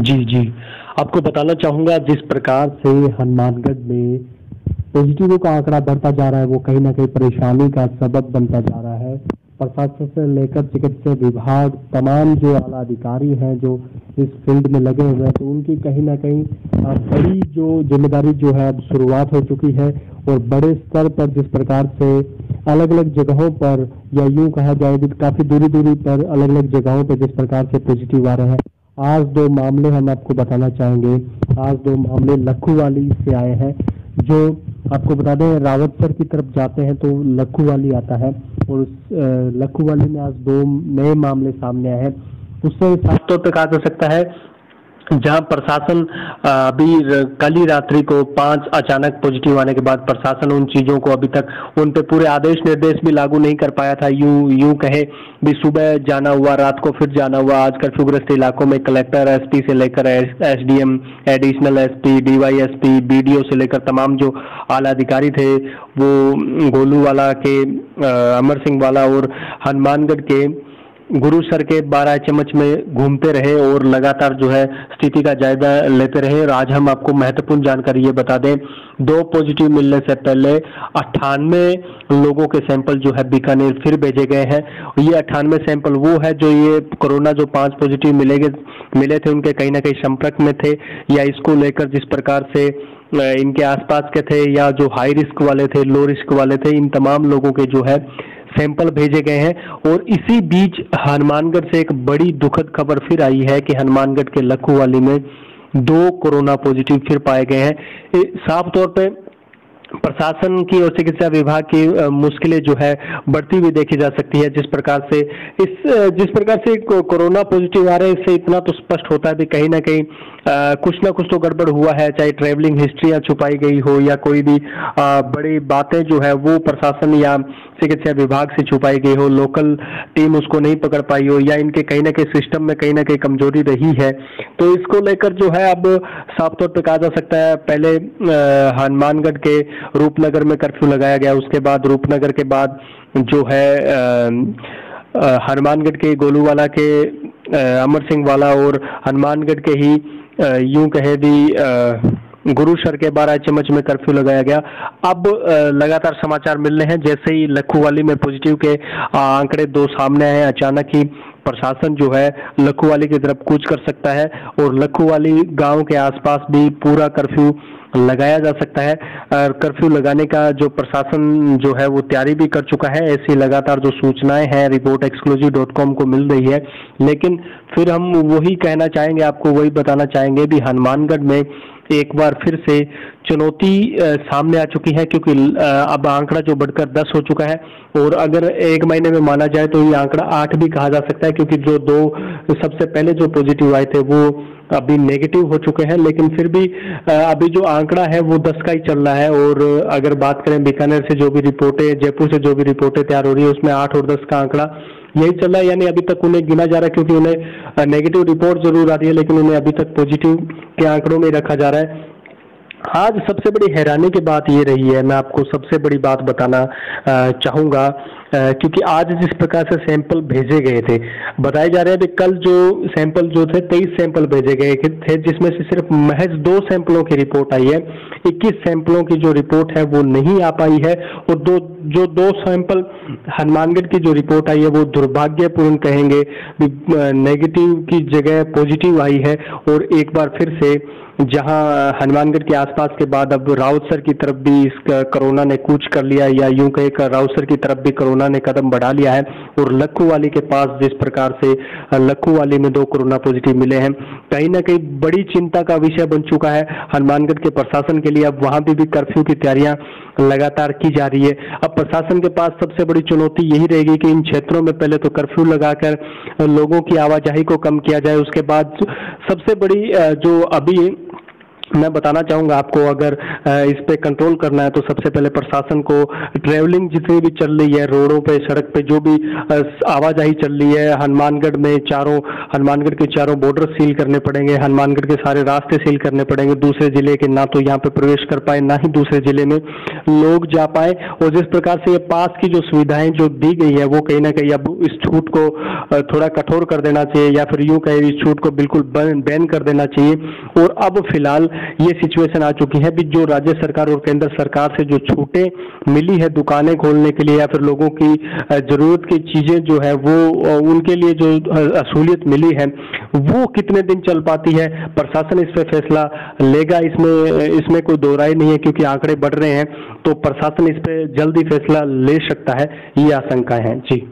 जी, जी। आपको बताना चाहूँगा जिस प्रकार से हनुमानगढ़ में पॉजिटिवों का आंकड़ा बढ़ता जा रहा है, वो कहीं न कहीं परेशानी का सबब बनता जा रहा है। प्रशासन से लेकर चिकित्सा विभाग, तमाम जो आला अधिकारी हैं, जो इस फील्ड में लगे हुए हैं, तो उनकी कहीं न कहीं बड़ी जो ज़िम्मेदारी जो है अब शुरुआत हो चुकी है और बड़े स्तर पर जिस प्रकार से अलग-अलग जगहों पर या यूँ कहा जाए कि काफ़ी दूरी-दूरी पर अलग-अलग जगहों पे जिस प्रकार से पॉजिटिव आ रहे हैं। आज 2 मामले हम आपको बताना चाहेंगे। आज 2 मामले लखुवाली से आए हैं, जो आपको बता दें रावतसर की तरफ जाते हैं तो लखुवाली आता है और उस लखुवाली में आज 2 नए मामले सामने आए हैं। उससे साफ तौर पे कहा जा सकता है जहां प्रशासन अभी कल ही रात्रि को 5 अचानक पॉजिटिव आने के बाद प्रशासन उन चीज़ों को अभी तक उन पे पूरे आदेश निर्देश भी लागू नहीं कर पाया था। यूं कहे भी सुबह जाना हुआ, रात को फिर जाना हुआ। आज कर्फ्यूग्रस्त इलाकों में कलेक्टर, एसपी से लेकर SDM, additional SP, DYSP, BDO से लेकर तमाम जो आला अधिकारी थे वो गोलूवाला के, अमर सिंह वाला और हनुमानगढ़ के गुरुसर के 12 चम्मच में घूमते रहे और लगातार जो है स्थिति का जायजा लेते रहे। और आज हम आपको महत्वपूर्ण जानकारी ये बता दें, 2 पॉजिटिव मिलने से पहले 98 लोगों के सैंपल जो है बीकानेर फिर भेजे गए हैं। ये 98 सैंपल वो है जो ये कोरोना जो 5 पॉजिटिव मिले थे उनके कहीं ना कहीं संपर्क में थे, या इसको लेकर जिस प्रकार से इनके आसपास के थे या जो हाई रिस्क वाले थे, लो रिस्क वाले थे, इन तमाम लोगों के जो है सैंपल भेजे गए हैं। और इसी बीच हनुमानगढ़ से एक बड़ी दुखद खबर फिर आई है कि हनुमानगढ़ के लखुवाली में 2 कोरोना पॉजिटिव फिर पाए गए हैं। साफ तौर पे प्रशासन की और चिकित्सा विभाग की मुश्किलें जो है बढ़ती हुई देखी जा सकती है। जिस प्रकार से कोरोना पॉजिटिव आ रहे हैं, इससे इतना तो स्पष्ट होता है कि कहीं ना कहीं कुछ ना कुछ तो गड़बड़ हुआ है, चाहे ट्रैवलिंग हिस्ट्रियां छुपाई गई हो या कोई भी बड़ी बातें जो है वो प्रशासन या चिकित्सा विभाग से छुपाई गई हो, लोकल टीम उसको नहीं पकड़ पाई हो, या इनके कहीं ना कहीं सिस्टम में कहीं ना कहीं कमजोरी रही है। तो इसको लेकर जो है अब साफ तौर पर कहा जा सकता है, पहले हनुमानगढ़ के रूपनगर में कर्फ्यू लगाया गया, उसके बाद रूपनगर के बाद जो है हनुमानगढ़ के गोलूवाला के अमर सिंह वाला और हनुमानगढ़ के ही यूं कहे भी गुरुसर के 12 चम्मच में कर्फ्यू लगाया गया। अब लगातार समाचार मिल रहे हैं, जैसे ही लखुवाली में पॉजिटिव के आंकड़े 2 सामने आए, अचानक ही प्रशासन जो है लखुवाली की तरफ कूच कर सकता है और लखुवाली गांव के आसपास भी पूरा कर्फ्यू लगाया जा सकता है। कर्फ्यू लगाने का जो प्रशासन जो है वो तैयारी भी कर चुका है। ऐसी लगातार जो सूचनाएं हैं रिपोर्ट exclusive.com को मिल रही है, लेकिन फिर हम वही कहना चाहेंगे, आपको वही बताना चाहेंगे भी हनुमानगढ़ में एक बार फिर से चुनौती सामने आ चुकी है, क्योंकि अब आंकड़ा जो बढ़कर 10 हो चुका है और अगर 1 महीने में माना जाए तो ये आंकड़ा 8 भी कहा जा सकता है, क्योंकि जो 2 सबसे पहले जो पॉजिटिव आए थे वो अभी नेगेटिव हो चुके हैं। लेकिन फिर भी अभी जो आंकड़ा है वो 10 का ही चल रहा है। और अगर बात करें बीकानेर से जो भी रिपोर्टें, जयपुर से जो भी रिपोर्टें तैयार हो रही है, उसमें 8 और 10 का आंकड़ा यही चल रहा है। यानी अभी तक उन्हें गिना जा रहा है, क्योंकि उन्हें नेगेटिव रिपोर्ट जरूर आ रही है लेकिन उन्हें अभी तक पॉजिटिव के आंकड़ों में रखा जा रहा है। आज सबसे बड़ी हैरानी की बात ये रही है, मैं आपको सबसे बड़ी बात बताना चाहूँगा, क्योंकि आज जिस प्रकार से सैंपल भेजे गए थे, बताए जा रहे हैं कि कल जो सैंपल जो थे 23 सैंपल भेजे गए थे, जिसमें से सिर्फ महज 2 सैंपलों की रिपोर्ट आई है। 21 सैंपलों की जो रिपोर्ट है वो नहीं आ पाई है और 2 सैंपल हनुमानगढ़ की जो रिपोर्ट आई है वो दुर्भाग्यपूर्ण कहेंगे, नेगेटिव की जगह पॉजिटिव आई है। और एक बार फिर से जहां हनुमानगढ़ के आसपास के बाद अब रावतसर की तरफ भी इस कोरोना ने कूच कर लिया, या यूं कहे रावतसर की तरफ भी कोरोना ने कदम बढ़ा लिया है। और लखुवाली के पास जिस प्रकार से लखुवाली में 2 कोरोना पॉजिटिव मिले हैं, कहीं ना कहीं बड़ी चिंता का विषय बन चुका है हनुमानगढ़ के प्रशासन के लिए। अब वहां भी कर्फ्यू की तैयारियां लगातार की जा रही है। अब प्रशासन के पास सबसे बड़ी चुनौती यही रहेगी कि इन क्षेत्रों में पहले तो कर्फ्यू लगाकर लोगों की आवाजाही को कम किया जाए। उसके बाद सबसे बड़ी जो अभी मैं बताना चाहूँगा आपको, अगर इस पे कंट्रोल करना है तो सबसे पहले प्रशासन को ट्रैवलिंग जितनी भी चल रही है, रोडों पे, सड़क पे जो भी आवाजाही चल रही है, हनुमानगढ़ के चारों बॉर्डर सील करने पड़ेंगे, हनुमानगढ़ के सारे रास्ते सील करने पड़ेंगे। दूसरे जिले के ना तो यहाँ पे प्रवेश कर पाए, ना ही दूसरे जिले में लोग जा पाए। और जिस प्रकार से ये पास की जो सुविधाएं जो दी गई है वो कहीं ना कहीं अब इस छूट को थोड़ा कठोर कर देना चाहिए, या फिर यूं कहें इस छूट को बिल्कुल बैन कर देना चाहिए। और अब फिलहाल ये सिचुएशन आ चुकी है भी जो राज्य सरकार और केंद्र सरकार से जो छूटें मिली है दुकानें खोलने के लिए या फिर लोगों की जरूरत की चीजें जो है वो उनके लिए जो असूलियत मिली है वो कितने दिन चल पाती है, प्रशासन इस पे फैसला लेगा, इसमें कोई दो राय नहीं है, क्योंकि आंकड़े बढ़ रहे हैं तो प्रशासन इस पे जल्दी फैसला ले सकता है, ये आशंका है। जी।